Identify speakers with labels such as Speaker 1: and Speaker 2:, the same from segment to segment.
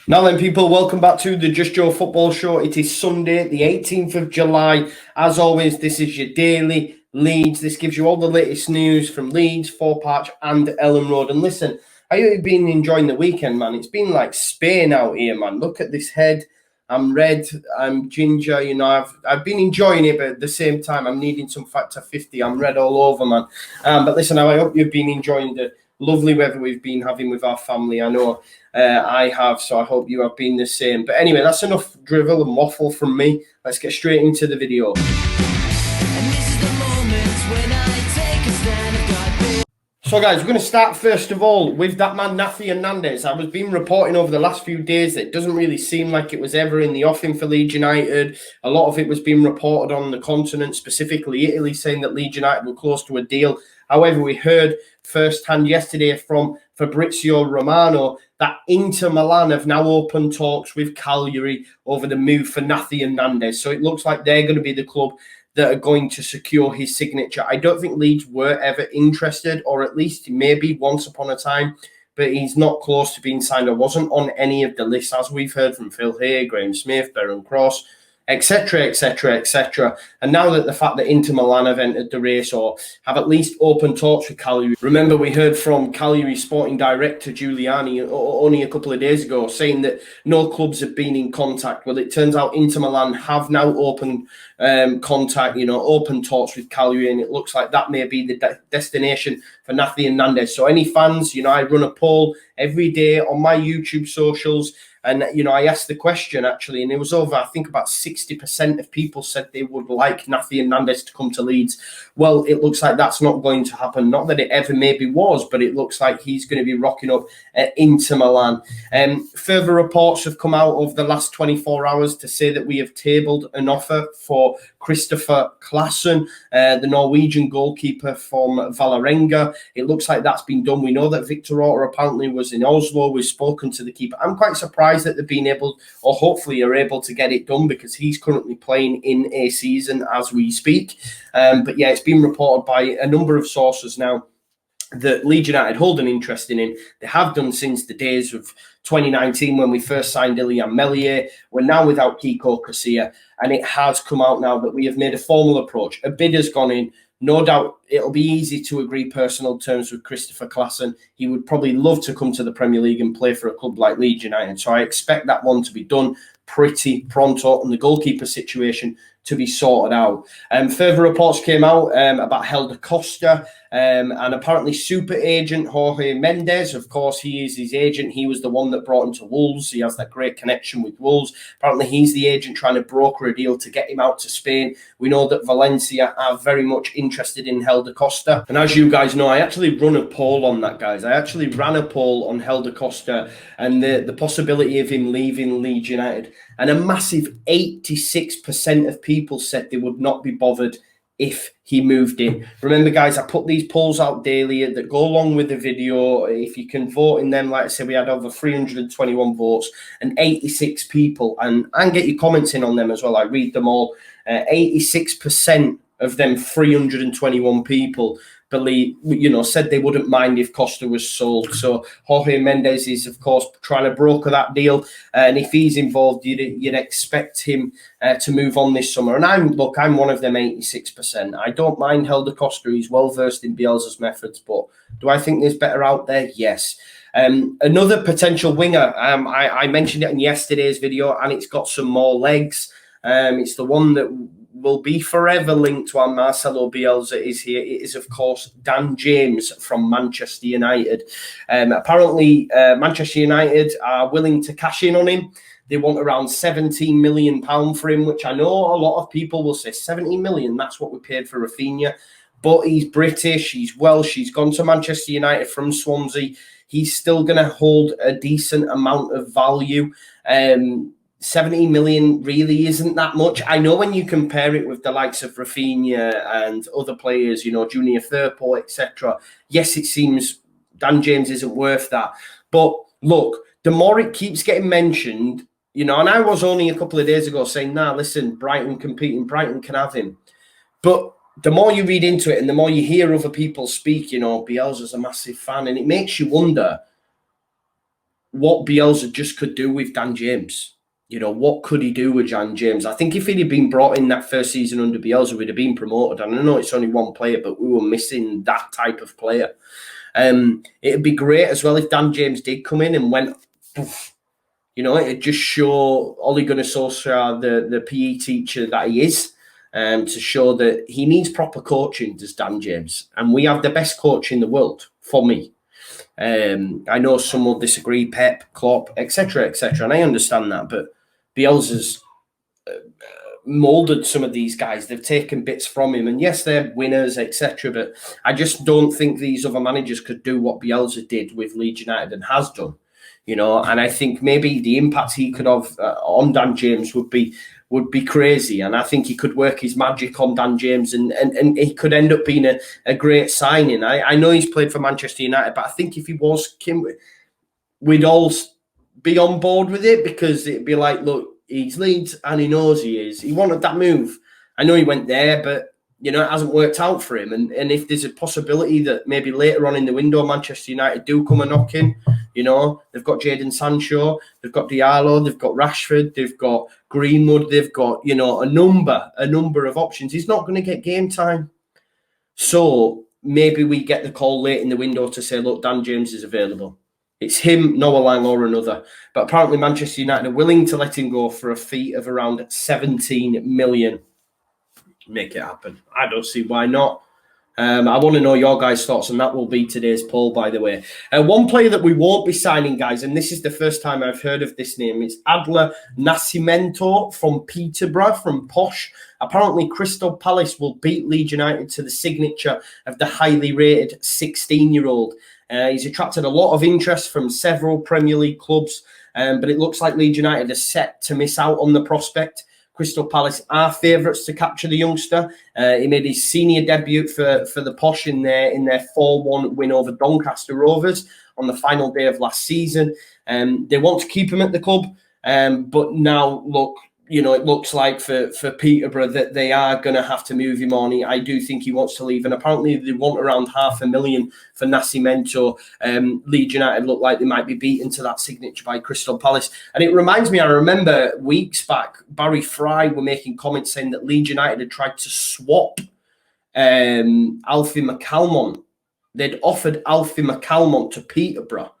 Speaker 1: Now then, people, welcome back to the Just Joe Football Show. It is Sunday, the 18th of July. As always, this is your daily Leeds. This gives you all the latest news from Leeds, Thorp and Elland Road. And listen, how you been enjoying the weekend, man? It's been like Spain out here, man. Look at this head. I'm red, I'm ginger, you know, I've been enjoying it, but at the same time, I'm needing some Factor 50. I'm red all over, man. But listen, I hope you've been enjoying the lovely weather we've been having with our family. I know I have, so I hope you have been the same. But anyway, that's enough drivel and waffle from me. Let's get straight into the video. So guys, we're going to start first of all with that man Nafi Hernandez. I was been reporting over the last few days that it doesn't really seem like it was ever in the offing for Leeds United. A lot of it was being reported on the continent, specifically Italy, saying that Leeds United were close to a deal. However, we heard firsthand yesterday from Fabrizio Romano that Inter Milan have now opened talks with Cagliari over the move for Nafi Hernandez. So it looks like they're going to be the club that are going to secure his signature. I don't think Leeds were ever interested, or at least maybe once upon a time, but he's not close to being signed or wasn't on any of the lists, as we've heard from Phil Hay, Graham Smith, Baron Cross, etc., etc., etc. And now that the fact that Inter Milan have entered the race or have at least open talks with Cagliari. Remember, we heard from Cagliari sporting director Giuliani only a couple of days ago saying that no clubs have been in contact. Well, it turns out Inter Milan have now opened contact, open talks with Cagliari, and it looks like that may be the destination for Nafi Hernandez. So any fans, I run a poll every day on my YouTube socials. And, I asked the question, actually, and it was over, I think about 60% of people said they would like Nafi Hernandez to come to Leeds. Well, it looks like that's not going to happen. Not that it ever maybe was, but it looks like he's going to be rocking up at Inter Milan. Further reports have come out over the last 24 hours to say that we have tabled an offer for Kristoffer Klaesson, the Norwegian goalkeeper from Valencia. It looks like that's been done. We know that Victor Orta apparently was in Oslo. We've spoken to the keeper. I'm quite surprised that they've been able, or hopefully are able to get it done, because he's currently playing in a season as we speak. But yeah, it's been reported by a number of sources now that Leeds United hold an interest in him. They have done since the days of 2019 when we first signed Ilya Melier. We're now without Kiko Casilla, and it has come out now that we have made a formal approach. A bid has gone in. No doubt it'll be easy to agree personal terms with Kristoffer Klaesson. He would probably love to come to the Premier League and play for a club like Leeds United. So I expect that one to be done pretty pronto, and the goalkeeper situation to be sorted out. Further reports came out about Helder Costa, and apparently super agent Jorge Mendes. Of course, he is his agent. He was the one that brought him to Wolves. He has that great connection with Wolves. Apparently, he's the agent trying to broker a deal to get him out to Spain. We know that Valencia are very much interested in Helder Costa. And as you guys know, I actually run a poll on that, guys. I actually ran a poll on Helder Costa and the possibility of him leaving Leeds United. And a massive 86% of people said they would not be bothered if he moved in. Remember, guys, I put these polls out daily that go along with the video. If you can vote in them, like I said, we had over 321 votes and 86 people. And get your comments in on them as well. I read them all. 86% of them 321 people said they wouldn't mind if Costa was sold. So Jorge Mendes is, of course, trying to broker that deal. And if he's involved, you'd expect him to move on this summer. And I'm one of them 86%. I don't mind Helder Costa. He's well-versed in Bielsa's methods. But do I think there's better out there? Yes. Another potential winger, I mentioned it in yesterday's video, and it's got some more legs. It's the one that will be forever linked to our Marcelo Bielsa is here. It is, of course, Dan James from Manchester United. Apparently, Manchester United are willing to cash in on him. They want around £17 million for him, which I know a lot of people will say, 17 million, that's what we paid for Rafinha. But he's British, he's Welsh, he's gone to Manchester United from Swansea. He's still going to hold a decent amount of value. 70 million really isn't that much. I know when you compare it with the likes of Rafinha and other players, Junior Firpo, etc. Yes, it seems Dan James isn't worth that. But look, the more it keeps getting mentioned, and I was only a couple of days ago saying, listen, Brighton Brighton can have him. But the more you read into it and the more you hear other people speak, Bielsa's a massive fan, and it makes you wonder, what Bielsa just could do with Dan James. What could he do with Dan James? I think if he'd have been brought in that first season under Bielsa, we'd have been promoted. And I know it's only one player, but we were missing that type of player. It'd be great as well if Dan James did come in and went, poof, it'd just show Ole Gunnar Solskjaer, the PE teacher that he is, to show that he needs proper coaching, does Dan James. And we have the best coach in the world, for me. I know some will disagree, Pep, Klopp, etc., and I understand that, but Bielsa's moulded some of these guys. They've taken bits from him, and yes, they're winners, etc., but I just don't think these other managers could do what Bielsa did with Leeds United and has done, and I think maybe the impact he could have on Dan James would be crazy, and I think he could work his magic on Dan James, and he could end up being a great signing. I know he's played for Manchester United, but I think if he was, we'd all be on board with it, because it'd be like, look, he's Leeds and he knows he is. He wanted that move. I know he went there, but it hasn't worked out for him. And if there's a possibility that maybe later on in the window, Manchester United do come a knocking, they've got Jadon Sancho, they've got Diallo, they've got Rashford, they've got Greenwood, they've got, a number of options. He's not going to get game time. So maybe we get the call late in the window to say, look, Dan James is available. It's him, Noah Lang, or another. But apparently Manchester United are willing to let him go for a fee of around 17 million. Make it happen. I don't see why not. I want to know your guys' thoughts, and that will be today's poll, by the way. One player that we won't be signing, guys, and this is the first time I've heard of this name, it's Adler Nascimento from Peterborough, from Posh. Apparently, Crystal Palace will beat Leeds United to the signature of the highly rated 16-year-old. He's attracted a lot of interest from several Premier League clubs, but it looks like Leeds United are set to miss out on the prospect. Crystal Palace are favourites to capture the youngster. He made his senior debut for the Posh in their 4-1 win over Doncaster Rovers on the final day of last season. They want to keep him at the club, but now, look, it looks like for Peterborough that they are going to have to move him on. I do think he wants to leave, and apparently they want around $500,000 for Nascimento. Leeds United look like they might be beaten to that signature by Crystal Palace. And it reminds me, I remember weeks back, Barry Fry were making comments saying that Leeds United had tried to swap Alfie McCalmont. They'd offered Alfie McCalmont to Peterborough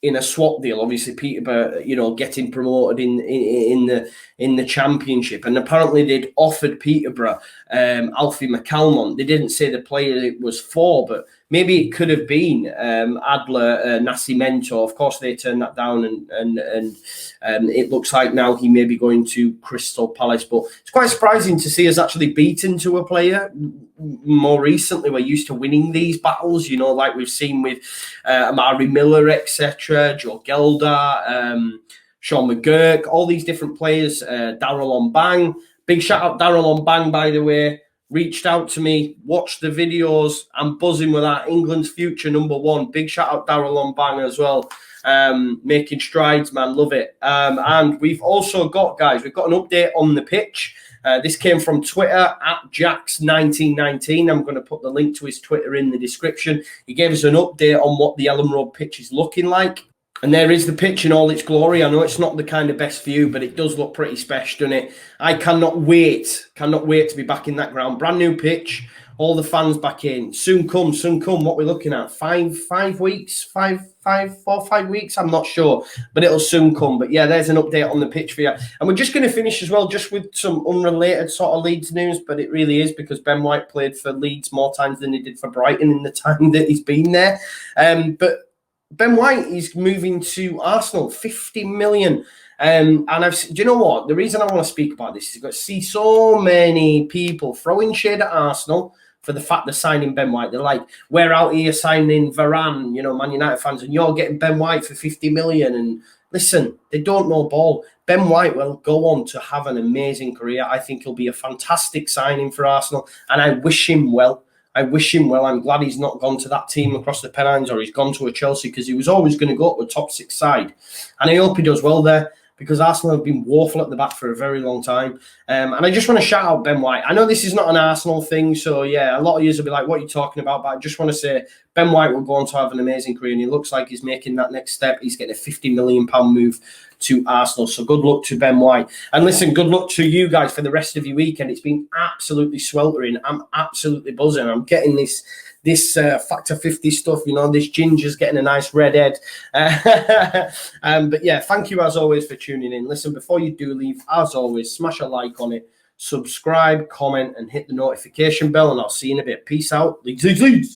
Speaker 1: in a swap deal. Obviously, Peterborough, getting promoted in the Championship, and apparently they'd offered Peterborough Alfie McCalmont. They didn't say the player it was for, but maybe it could have been Adler Nascimento. Of course, they turned that down, and it looks like now he may be going to Crystal Palace. But it's quite surprising to see us actually beaten to a player. More recently, we're used to winning these battles, like we've seen with Amari Miller, etc., Joe Gelder, Sean McGurk, all these different players, Darrell Ombang. Big shout out Darrell Ombang, by the way. Reached out to me, watched the videos. I'm buzzing with that. England's future #1. Big shout out Darrell Ombang as well. Making strides, man. Love it. And we've also got, guys, we've got an update on the pitch. This came from Twitter at Jax1919. I'm going to put the link to his Twitter in the description. He gave us an update on what the Elland Road pitch is looking like. And there is the pitch in all its glory. I know it's not the kind of best view, but it does look pretty special, doesn't it? I cannot wait to be back in that ground. Brand new pitch, all the fans back in. Soon come. What we're looking at, 5 weeks, 4 or 5 weeks, I'm not sure, but it'll soon come. But yeah, there's an update on the pitch for you. And we're just going to finish as well, just with some unrelated sort of Leeds news, but it really is, because Ben White played for Leeds more times than he did for Brighton in the time that he's been there. But Ben White is moving to Arsenal, 50 million. And do you know what? The reason I want to speak about this is because I see so many people throwing shade at Arsenal for the fact they're signing Ben White. They're like, we're out here signing Varane, Man United fans, and you're getting Ben White for 50 million. And listen, they don't know ball. Ben White will go on to have an amazing career. I think he'll be a fantastic signing for Arsenal, and I wish him well. I'm glad he's not gone to that team across the Pennines, or he's gone to a Chelsea, because he was always going to go to a top 6 side. And I hope he does well there. because Arsenal have been woeful at the back for a very long time. And I just want to shout out Ben White. I know this is not an Arsenal thing, so yeah, a lot of you will be like, what are you talking about? But I just want to say Ben White will go on to have an amazing career, and he looks like he's making that next step. He's getting a £50 million move to Arsenal. So good luck to Ben White. And listen, good luck to you guys for the rest of your weekend. It's been absolutely sweltering. I'm absolutely buzzing. I'm getting this Factor 50 stuff, you know, this ginger's getting a nice red head. But yeah, thank you as always for tuning in. Listen, before you do leave, as always, smash a like on it, subscribe, comment, and hit the notification bell, and I'll see you in a bit. Peace out. Leeds, Leeds, Leeds.